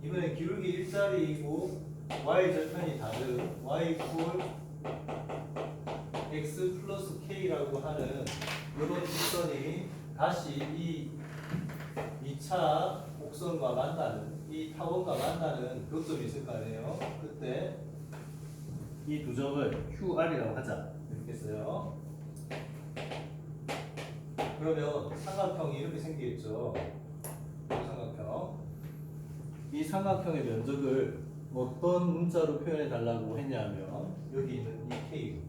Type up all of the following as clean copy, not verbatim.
이번엔 기울기 1자리이고 y 절편이 다른 y 이퀄 x 플러스 k라고 하는 이런 직선이 다시 이 2차 곡선과 만나는 이 타원과 만나는 교점이 있을 거 아니에요. 그때 이 두 점을 QR이라고 하자. 이렇게 써요. 그러면 삼각형이 이렇게 생기겠죠. 삼각형. 이 삼각형의 면적을 어떤 문자로 표현해 달라고 했냐면 여기 있는 이 K,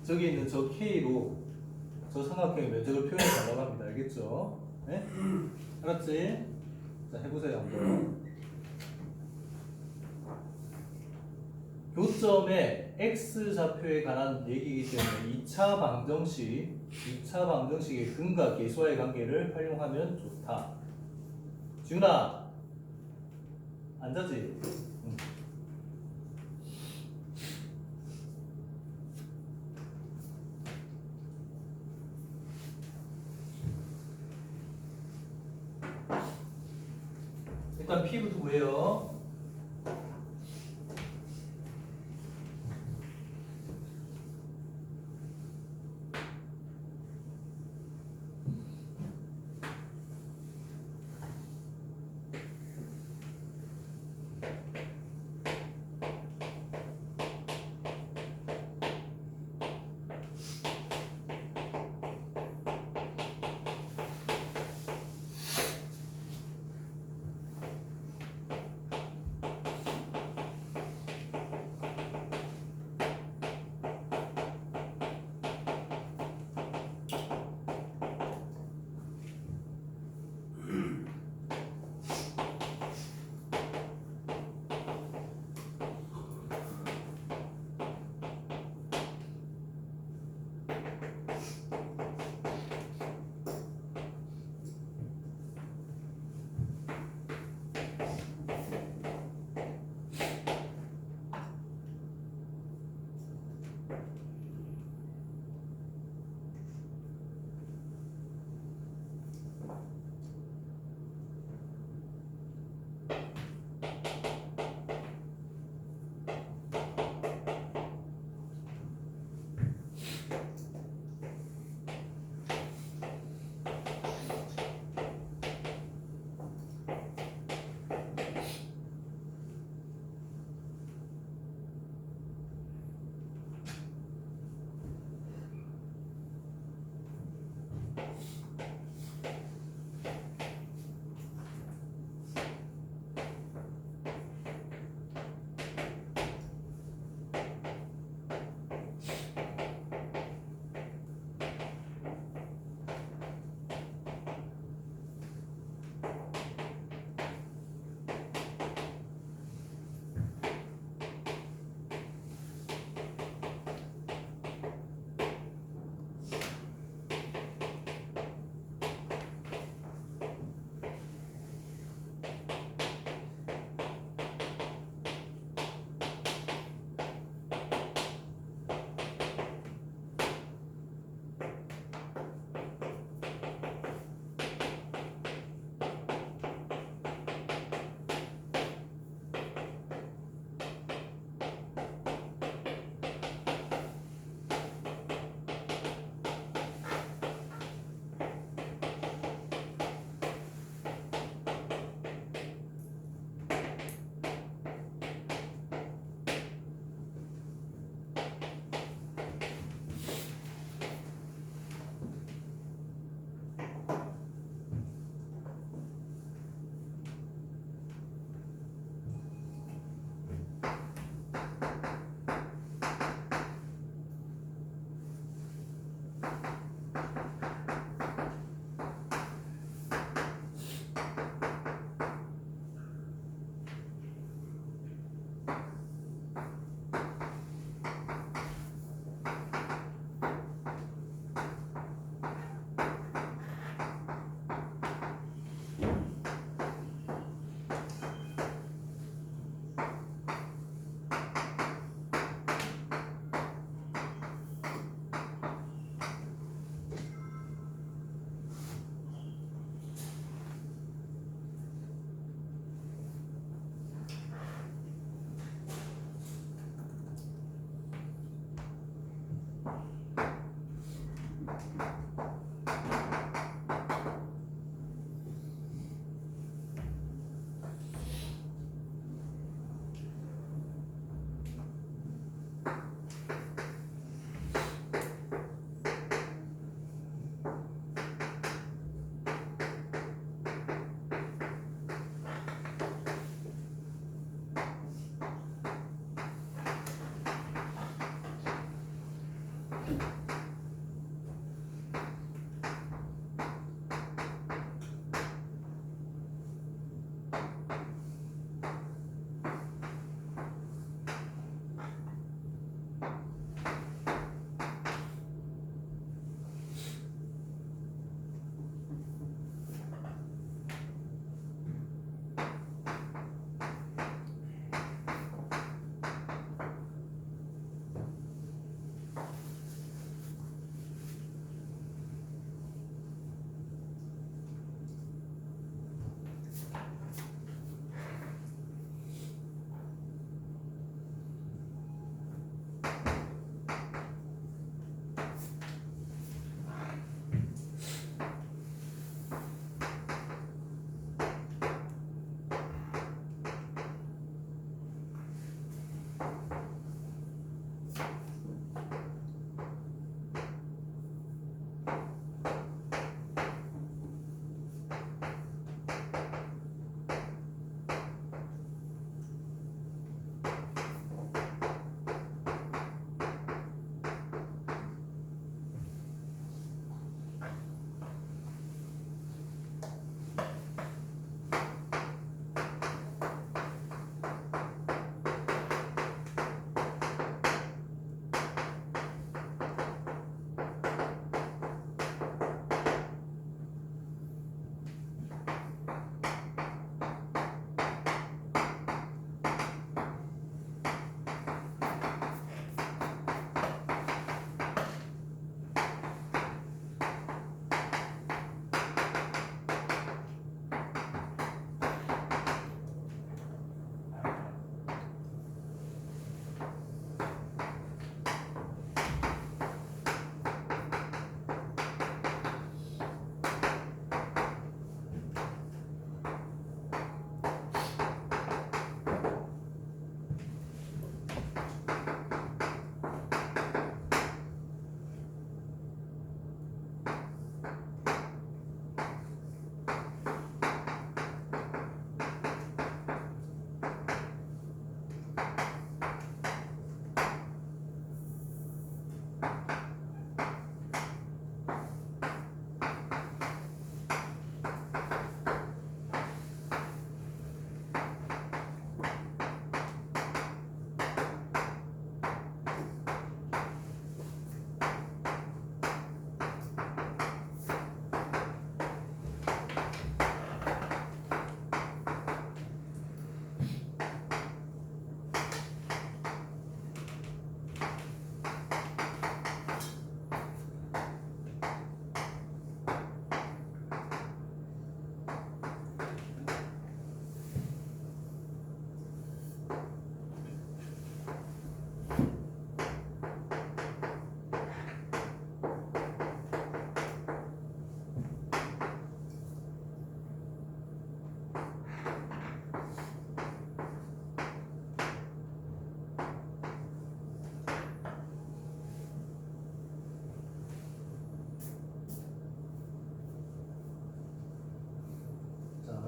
저기 있는 저 K로 저 삼각형의 면적을 표현해 달라고 합니다. 알겠죠? 네? 알았지? 자, 해보세요 한번. 교점의 X좌표에 관한 얘기이기 때문에 2차 방정식의 근과 계수와의 관계를 활용하면 좋다. 지훈아, 앉아지? 응. 일단 P부터 구해요.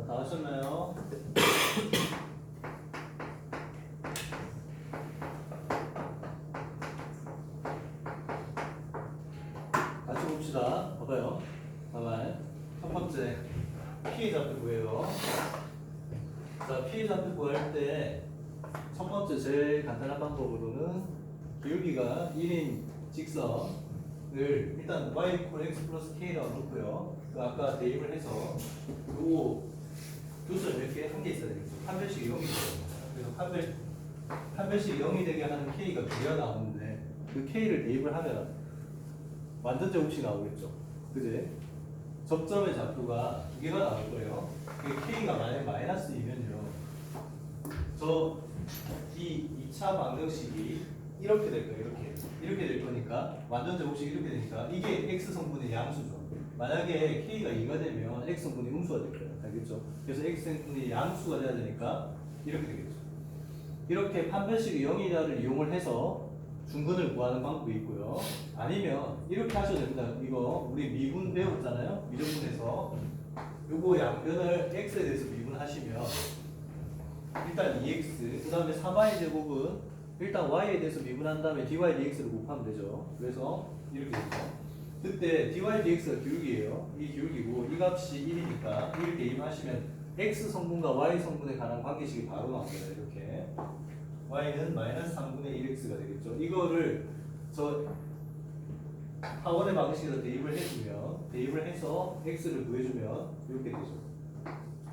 다 하셨나요? 같이 봅시다. 봐봐요. 봐봐요. 첫 번째 피해자표 구해요. 자, 피해자표 구할 때 첫 번째 제일 간단한 방법으로는 기울기가 1인 직선을 일단 y x 플러스 k라고 놓고요. 그 아까 대입을 해서 요 교수를 이렇게 한 개 있어야 되겠죠. 판별식이 0이 되거든요. 그래서 판별식이 0이 되게 하는 k가 2개가 나오는데 그 k를 대입을 하면 완전 제곱식 나오겠죠. 그지? 접점의 좌표가 2개가 나올 거예요. 그 k가 만약 마이너스 2면요. 이 2차 방정식이 이렇게 될 거예요. 이렇게 될 거니까 완전 제곱식이 이렇게 되니까 이게 x 성분의 양수죠. 만약에 k가 2가 되면 x 성분이 음수가 될 거예요. 알겠죠? 그래서 x 성분이 양수가 돼야 되니까 이렇게 되겠죠. 이렇게 판별식이 0이다를 이용을 해서 중근을 구하는 방법이 있고요. 아니면 이렇게 하셔도 됩니다. 이거 우리 미분 배웠잖아요. 미분에서 요거 양변을 x에 대해서 미분하시면 일단 2x 그 다음에 3y 제곱은 일단 y에 대해서 미분한 다음에 dy dx를 곱하면 되죠. 그래서 이렇게 되죠. 그때 dy dx가 기울기예요. 이 기울기고 이 값이 1이니까 이렇게 대입하시면 x 성분과 y 성분에 관한 관계식이 바로 나옵니다. 이렇게 y는 마이너스 3분의 1x가 되겠죠. 이거를 저 하원의 방식에서 대입을 해서 x를 구해주면 이렇게 되죠.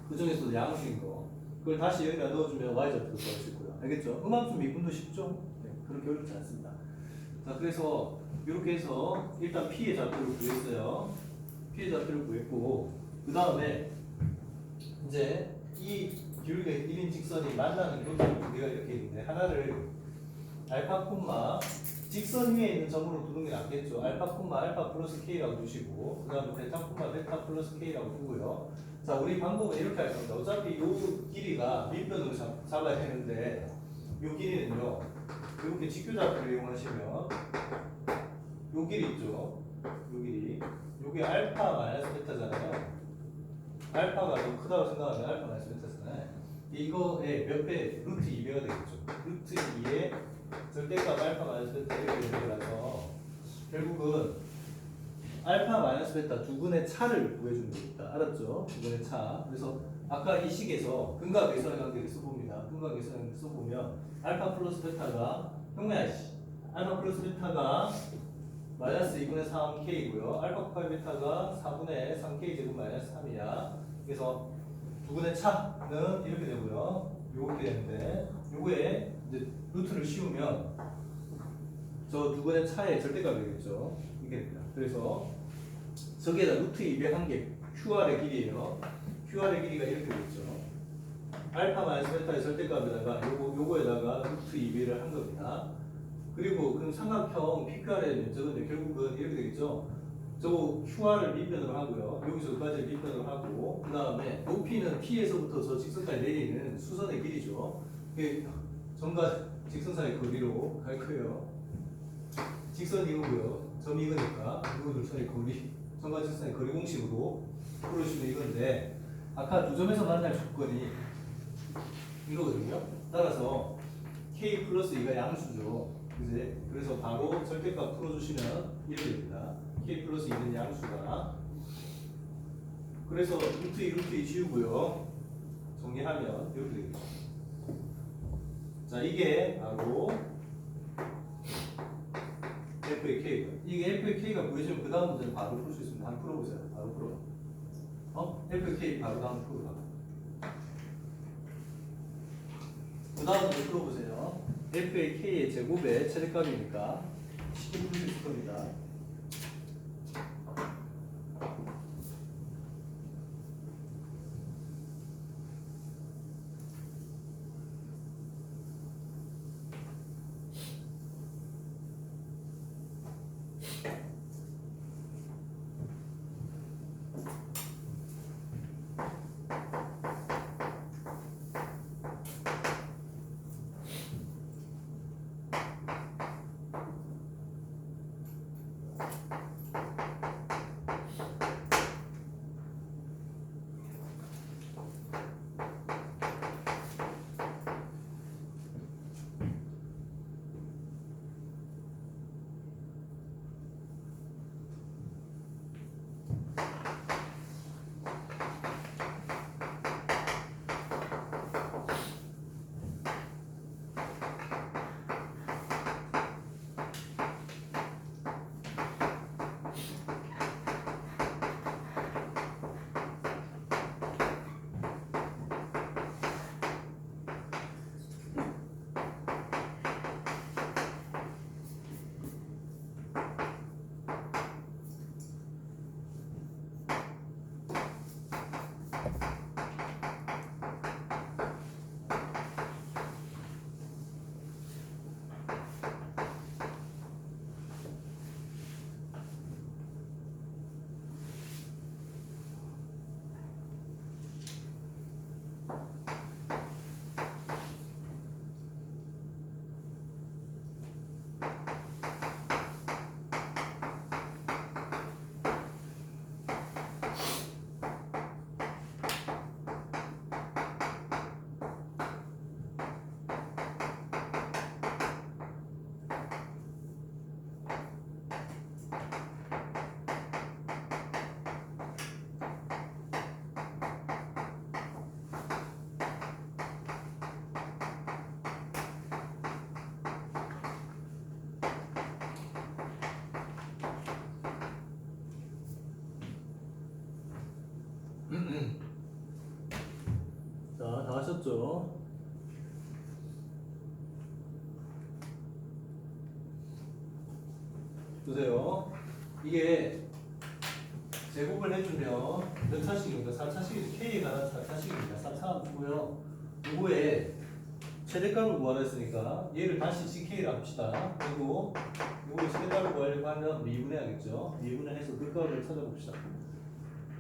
그 중에서도 양수인 거 그걸 다시 여기다 넣어주면 y좌표도 구할 수 있고요. 알겠죠? 음함수 미분도 쉽죠? 네, 그렇게 어렵지 않습니다. 자, 그래서 이렇게 해서 일단 p의 좌표를 구했어요. p의 좌표를 구했고 그 다음에 이제 이 기울기가 1인 직선이 만나는 교점이 두 개가 이렇게 있는데 하나를 알파 콤마 직선 위에 있는 점으로 두는 게 낫겠죠. 알파 콤마 알파 플러스 k라고 두시고 그 다음에 베타 콤마 베타 플러스 k라고 두고요. 자, 우리 방법은 이렇게 할 겁니다. 어차피 요 길이가 밑변으로 잡아야 되는데 요 길이는요. 이렇게 직교좌표를 이용하시면 요 길이 있죠. 요 길이 요게 알파 마이너스 베타잖아요. 알파가 너무 크다고 생각하면 알파 마이너스 베타잖아요. 이거의 몇 배? 루트 2배가 되겠죠. 루트 2의 절대값 알파 마이너스 베타 이렇게 되는 거라서 결국은 알파 마이너스 베타 두 분의 차를 구해주면 되겠다. 알았죠? 두 분의 차. 그래서 아까 이 식에서 근과 괴선의 관계를 써봅니다. 근과 괴선의 관계를 써보면 알파 플러스 베타가 형매야 씨. 알파 플러스 베타가 마이너스 2분의 3k이고요. 알파 곱하기 베타가 4분의 3k 제곱 마이너스 3이야. 그래서 두 분의 차는 이렇게 되고요. 요렇게 되는데 요거에 이제 루트를 씌우면 저 두 분의 차의 절대값이 되겠죠. 이게 됩니다. 그래서 저기에다 루트 2배 한 개 QR의 길이에요. QR의 길이가 이렇게 되겠죠. 알파 마이너스 베타의 절대값에다가 요거에다가 루트 2배를 한 겁니다. 그리고 그럼 삼각형 PQR의 면적은 결국은 이렇게 되겠죠. 저 QR을 밑변으로 하고요. 여기서 여기까지 밑변으로 하고 그 다음에 높이는 T에서부터 저 직선까지 내리는 수선의 길이죠. 점과 직선 사이 거리로 갈 거예요. 직선 이거고요. 점 이거니까 이거 둘 사이 거리 점과 직선의 거리 공식으로 풀어주시면 이건데 아까 두 점에서 만날 조건이 이거거든요. 따라서 K 플러스 2가 양수죠. 그지? 그래서 바로 절대값 풀어주시면 이렇게 됩니다. K 플러스 2는 양수가 그래서 루트 2 루트 2 지우고요. 정리하면 이렇게 되겠죠. 자, 이게 바로 F의 K고요. 이게 F의 K가 구해지면 그 다음 문제는 바로 풀 수 있습니다. 한번 풀어보세요. 바로 풀어. F의 K 바로 다음 풀어봐. 그 다음 문제 풀어보세요. F의 K의 제곱의 최대값이니까 쉽게 풀 수 있을 겁니다. 자, 다 하셨죠? 보세요. 이게 제곱을 해주면 몇 차식입니까? 4차식이죠. K에 관한 4차식입니다. 4차 함수고요. 요거에 최대값을 구하라 했으니까 얘를 다시 CK를 합시다. 그리고 요거 최대값을 구하려고 하면 미분해야겠죠. 미분해해서 그 값을 찾아봅시다.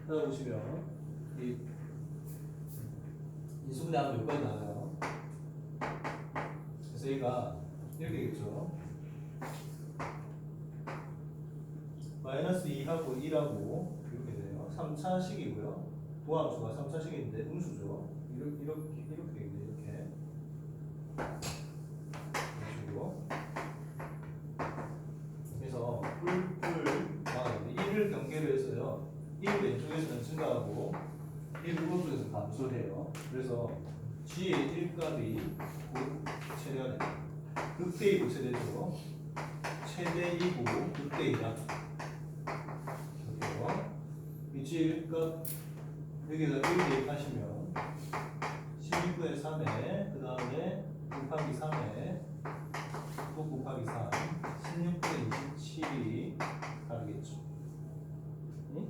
찾아보시면 이 인수분해하면 여기까지 나와요. 그래서 얘가 이렇게 되겠죠. 마이너스 2하고 1하고 이렇게 돼요. 3차식이고요. 도함수가 3차식인데 음수죠. 이렇게 되겠네요. 이렇게. 그리고 그래서 뿔뿔 1을 경계로 해서요. 1 왼쪽에서는 증가하고 1 오른쪽에서 감소해요. 그래서 G의 1값이 최대가 됩니다. 극대이고 최대죠. 최대이고 극대이다. 위치 1값 여기다 1 대입하시면 16분의 3에 그 다음에 곱하기 3에 또 곱하기 3 16분의 27이 다르겠죠. 응?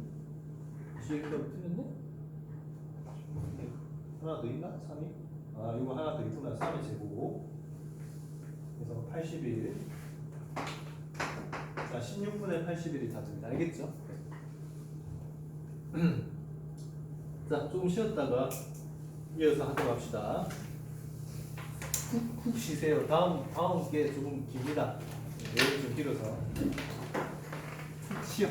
위치 1값 틀렸네? 하나 더 있나? 3이? 아 이거 하나 더 있구나. 3의 제곱. 그래서 81. 자 16분의 81이 다릅니다. 알겠죠? 자, 조금 쉬었다가 이어서 하도록 합시다. 푹 쉬세요. 다음 게 조금 깁니다. 내용이 좀 길어서 푹 쉬어.